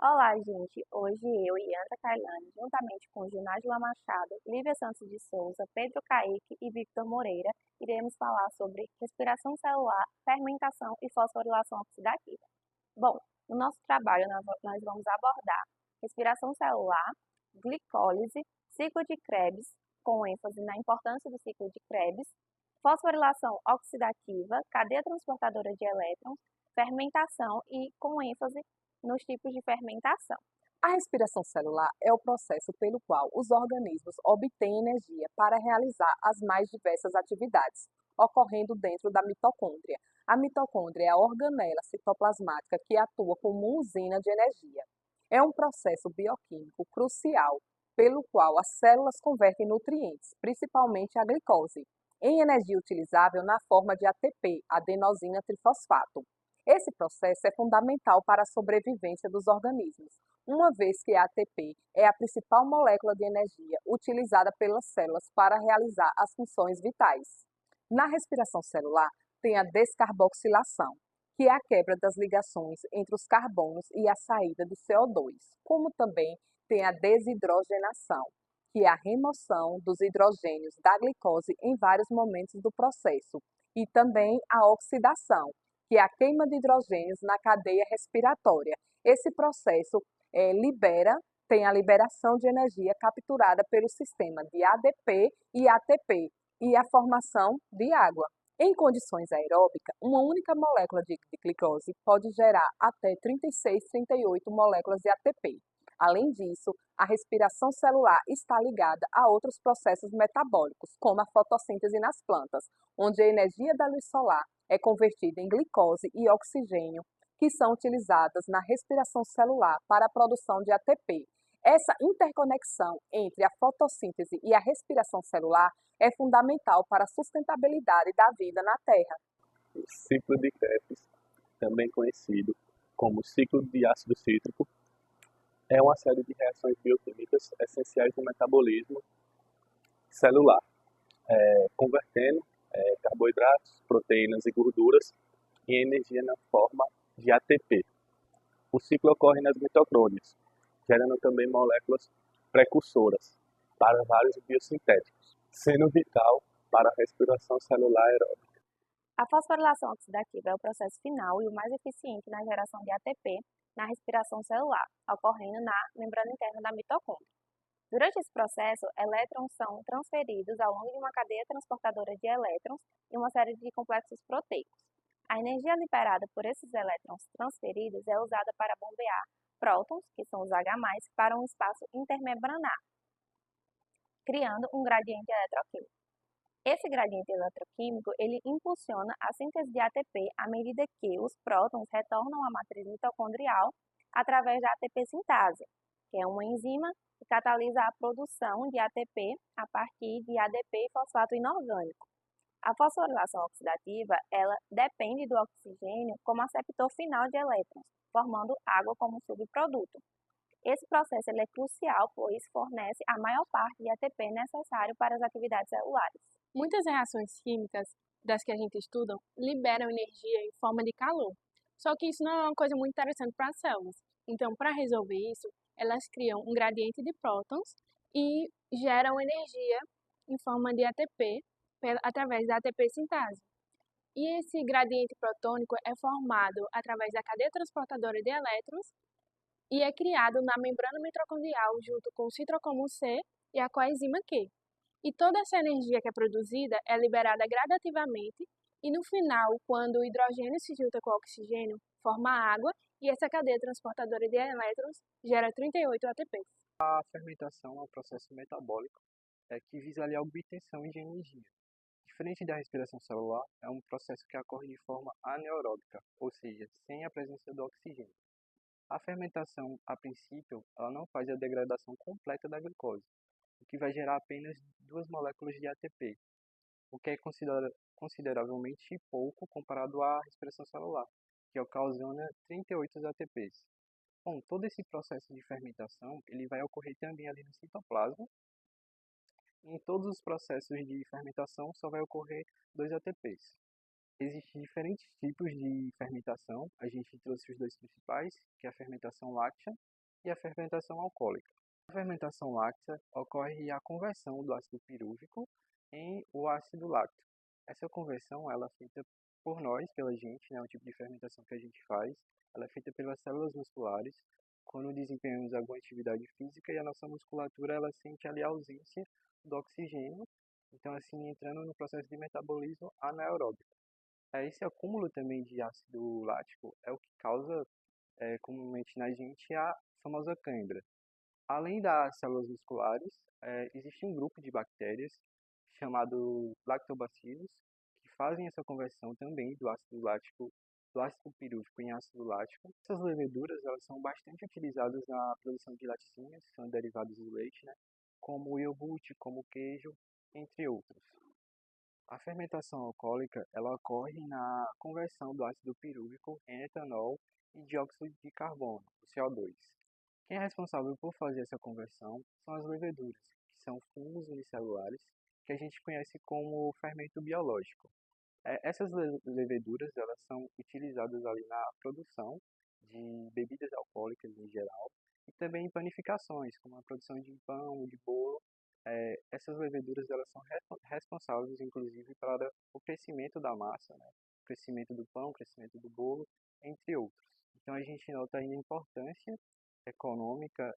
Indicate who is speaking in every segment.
Speaker 1: Olá, gente! Hoje eu, Ianta Kailane, juntamente com Ginásio Machado, Lívia Santos de Souza, Pedro Caíque e Victor Moreira, iremos falar sobre respiração celular, fermentação e fosforilação oxidativa. Bom, no nosso trabalho nós vamos abordar respiração celular, glicólise, ciclo de Krebs, com ênfase na importância do ciclo de Krebs, fosforilação oxidativa, cadeia transportadora de elétrons, fermentação e com ênfase nos tipos de fermentação.
Speaker 2: A respiração celular é o processo pelo qual os organismos obtêm energia para realizar as mais diversas atividades, ocorrendo dentro da mitocôndria. A mitocôndria é a organela citoplasmática que atua como usina de energia. É um processo bioquímico crucial pelo qual as células convertem nutrientes, principalmente a glicose, em energia utilizável na forma de ATP, adenosina trifosfato. Esse processo é fundamental para a sobrevivência dos organismos, uma vez que a ATP é a principal molécula de energia utilizada pelas células para realizar as funções vitais. Na respiração celular, tem a descarboxilação, que é a quebra das ligações entre os carbonos e a saída de CO2, como também tem a desidrogenação, que é a remoção dos hidrogênios da glicose em vários momentos do processo, e também a oxidação, que é a queima de hidrogênios na cadeia respiratória. Esse processo tem a liberação de energia capturada pelo sistema de ADP e ATP e a formação de água. Em condições aeróbicas, uma única molécula de glicose pode gerar até 36, 38 moléculas de ATP. Além disso, a respiração celular está ligada a outros processos metabólicos, como a fotossíntese nas plantas, onde a energia da luz solar é convertida em glicose e oxigênio, que são utilizadas na respiração celular para a produção de ATP. Essa interconexão entre a fotossíntese e a respiração celular é fundamental para a sustentabilidade da vida na Terra.
Speaker 3: O ciclo de Krebs, também conhecido como ciclo de ácido cítrico, é uma série de reações bioquímicas essenciais no metabolismo celular, convertendo carboidratos, proteínas e gorduras em energia na forma de ATP. O ciclo ocorre nas mitocôndrias, gerando também moléculas precursoras para vários biosintéticos, sendo vital para a respiração celular aeróbica.
Speaker 1: A fosforilação oxidativa é o processo final e o mais eficiente na geração de ATP na respiração celular, ocorrendo na membrana interna da mitocôndria. Durante esse processo, elétrons são transferidos ao longo de uma cadeia transportadora de elétrons e uma série de complexos proteicos. A energia liberada por esses elétrons transferidos é usada para bombear prótons, que são os H+, para um espaço intermembranar, criando um gradiente eletroquímico. Esse gradiente eletroquímico ele impulsiona a síntese de ATP à medida que os prótons retornam à matriz mitocondrial através da ATP sintase, que é uma enzima que catalisa a produção de ATP a partir de ADP e fosfato inorgânico. A fosforilação oxidativa ela depende do oxigênio como aceptor final de elétrons, formando água como subproduto. Esse processo ele é crucial, pois fornece a maior parte de ATP necessário para as atividades celulares.
Speaker 4: Muitas reações químicas das que a gente estuda liberam energia em forma de calor. Só que isso não é uma coisa muito interessante para as células. Então, para resolver isso, elas criam um gradiente de prótons e geram energia em forma de ATP através da ATP sintase. E esse gradiente protônico é formado através da cadeia transportadora de elétrons e é criado na membrana mitocondrial junto com o citrocromo C e a coenzima Q. E toda essa energia que é produzida é liberada gradativamente e no final, quando o hidrogênio se junta com o oxigênio, forma água e essa cadeia transportadora de elétrons gera 38 ATPs.
Speaker 5: A fermentação é um processo metabólico que visa ali a obtenção de energia. Diferente da respiração celular, é um processo que ocorre de forma anaeróbica, ou seja, sem a presença do oxigênio. A fermentação, a princípio, ela não faz a degradação completa da glicose, o que vai gerar apenas 2 moléculas de ATP, o que é consideravelmente pouco comparado à respiração celular, que ocasiona 38 ATPs. Bom, todo esse processo de fermentação ele vai ocorrer também ali no citoplasma. Em todos os processos de fermentação só vai ocorrer 2 ATPs. Existem diferentes tipos de fermentação. A gente trouxe os dois principais, que é a fermentação láctea e a fermentação alcoólica. A fermentação láctea ocorre a conversão do ácido pirúvico em o ácido láctico. Essa conversão ela é feita por nós, pela gente, né, o tipo de fermentação que a gente faz, ela é feita pelas células musculares, quando desempenhamos alguma atividade física e a nossa musculatura ela sente ali a ausência do oxigênio, então assim entrando no processo de metabolismo anaeróbico. Esse acúmulo também de ácido lático é o que causa comumente na gente a famosa cãibra. Além das células musculares, existe um grupo de bactérias chamado lactobacillus que fazem essa conversão também do ácido lático, do ácido pirúvico em ácido lático. Essas leveduras elas são bastante utilizadas na produção de laticínios, que são derivados do leite, né? Como o iogurte, como o queijo, entre outros. A fermentação alcoólica ela ocorre na conversão do ácido pirúvico em etanol e dióxido de carbono, o CO2. Quem é responsável por fazer essa conversão são as leveduras, que são fungos unicelulares, que a gente conhece como fermento biológico. Essas leveduras elas são utilizadas ali na produção de bebidas alcoólicas em geral e também em panificações, como a produção de pão, de bolo. Essas leveduras elas são responsáveis, inclusive, para o crescimento da massa, né? O crescimento do pão, o crescimento do bolo, entre outros. Então a gente nota aí a importância econômica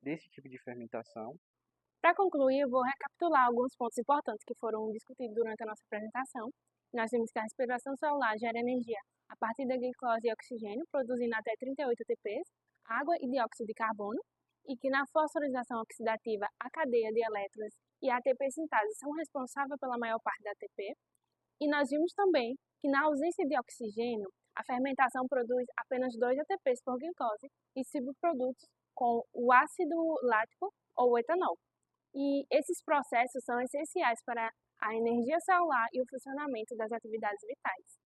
Speaker 5: desse tipo de fermentação.
Speaker 4: Para concluir, eu vou recapitular alguns pontos importantes que foram discutidos durante a nossa apresentação. Nós vimos que a respiração celular gera energia a partir da glicose e oxigênio, produzindo até 38 ATPs, água e dióxido de carbono, e que na fossilização oxidativa a cadeia de elétrons e a ATP sintase são responsáveis pela maior parte da ATP. E nós vimos também que na ausência de oxigênio, a fermentação produz apenas 2 ATPs por glicose e subprodutos com o ácido lático ou o etanol. E esses processos são essenciais para a energia celular e o funcionamento das atividades vitais.